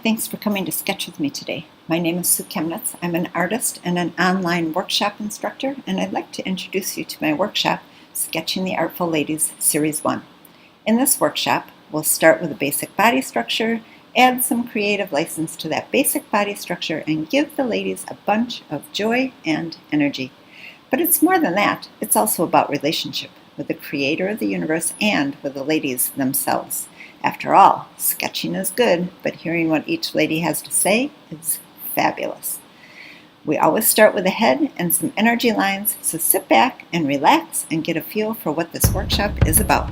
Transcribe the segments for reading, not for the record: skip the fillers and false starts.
Thanks for coming to sketch with me today. My name is Sue Chemnitz. I'm an artist and an online workshop instructor, and I'd like to introduce you to my workshop, Sketching the Artful Ladies Series 1. In this workshop, we'll start with a basic body structure, add some creative license to that basic body structure, and give the ladies a bunch of joy and energy. But it's more than that. It's also about relationship with the creator of the universe and with the ladies themselves. After all, sketching is good, but hearing what each lady has to say is fabulous. We always start with a head and some energy lines, so sit back and relax and get a feel for what this workshop is about.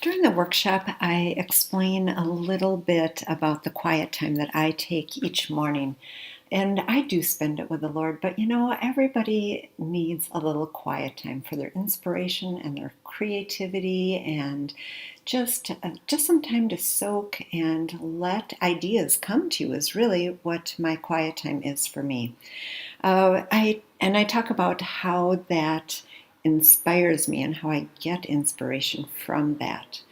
During the workshop, I explain a little bit about the quiet time that I take each morning. And I do spend it with the Lord, but everybody needs a little quiet time for their inspiration and their creativity and just some time to soak and let ideas come to you is really what my quiet time is for me. I talk about how that inspires me and how I get inspiration from that.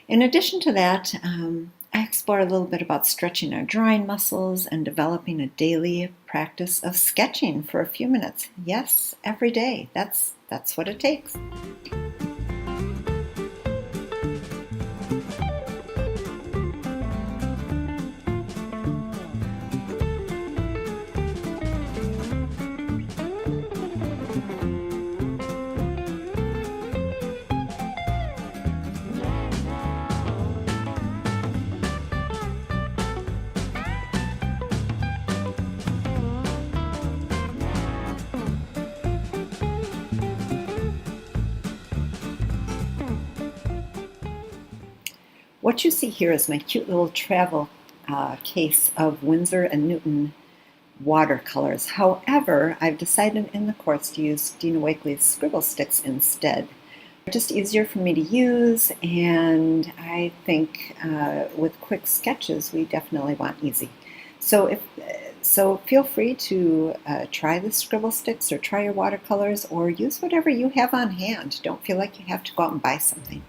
In addition to that, I explore a little bit about stretching our drawing muscles and developing a daily practice of sketching for a few minutes. Yes, every day. That's what it takes. What you see here is my cute little travel case of Winsor & Newton watercolors. However, I've decided in the course to use Dina Wakley's scribble sticks instead. They're just easier for me to use, and I think with quick sketches we definitely want easy. So feel free to try the scribble sticks or try your watercolors or use whatever you have on hand. Don't feel like you have to go out and buy something.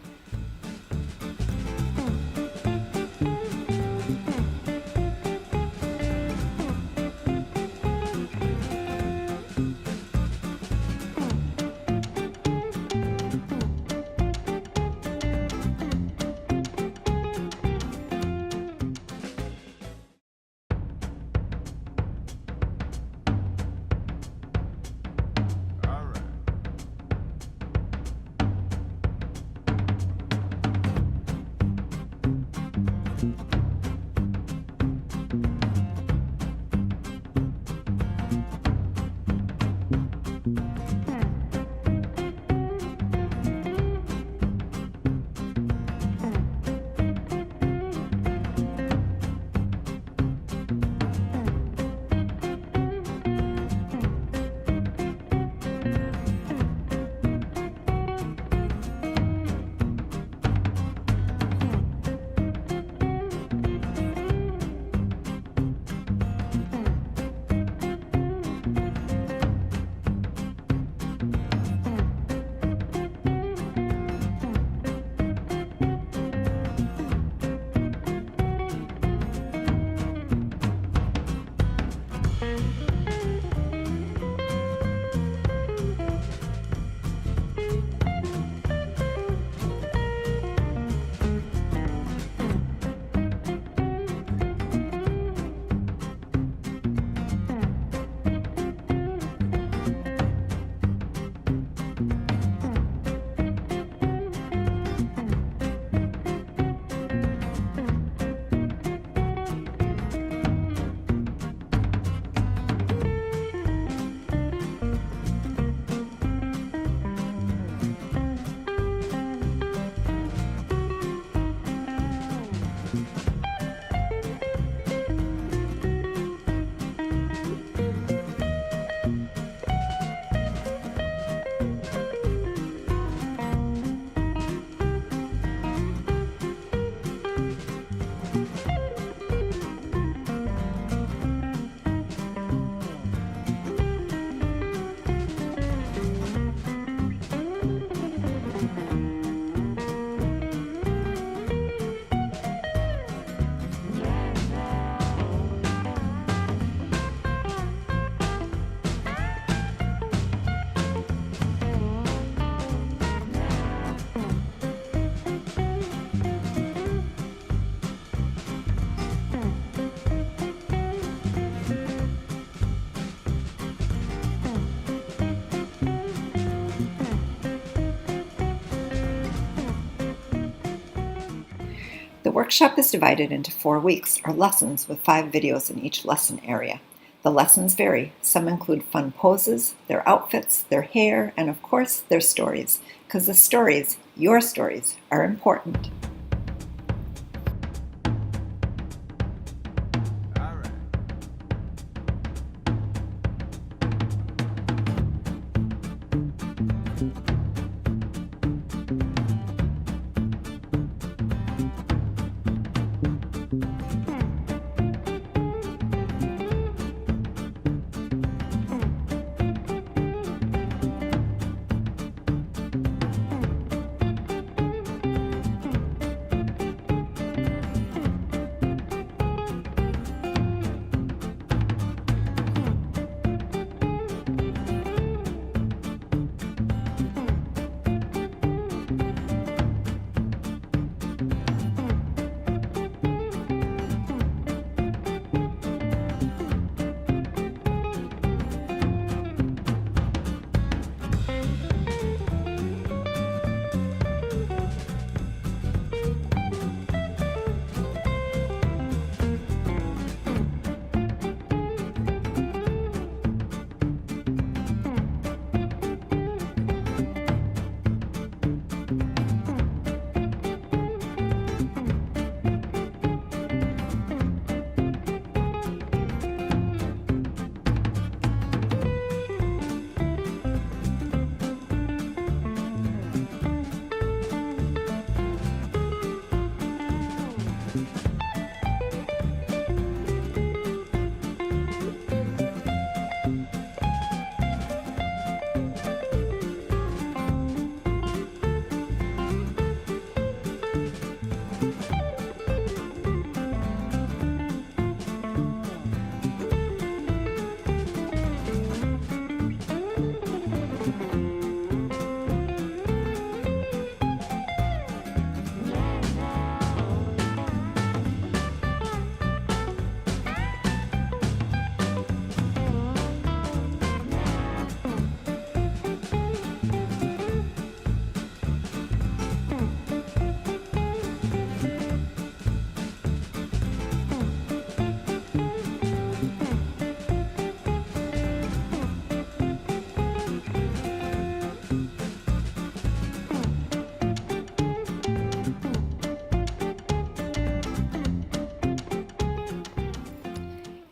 The workshop is divided into 4 weeks, or lessons, with 5 videos in each lesson area. The lessons vary. Some include fun poses, their outfits, their hair, and of course, their stories, because the stories, your stories, are important.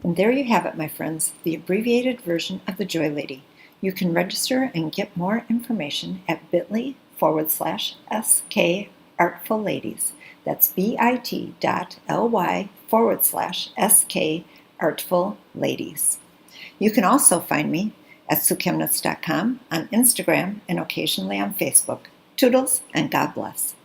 And there you have it, my friends, the abbreviated version of the Joy Lady. You can register and get more information at bit.ly/SK Artful Ladies. That's bit.ly/SK Artful Ladies. You can also find me at SueKemnitz.com, on Instagram, and occasionally on Facebook. Toodles and God bless.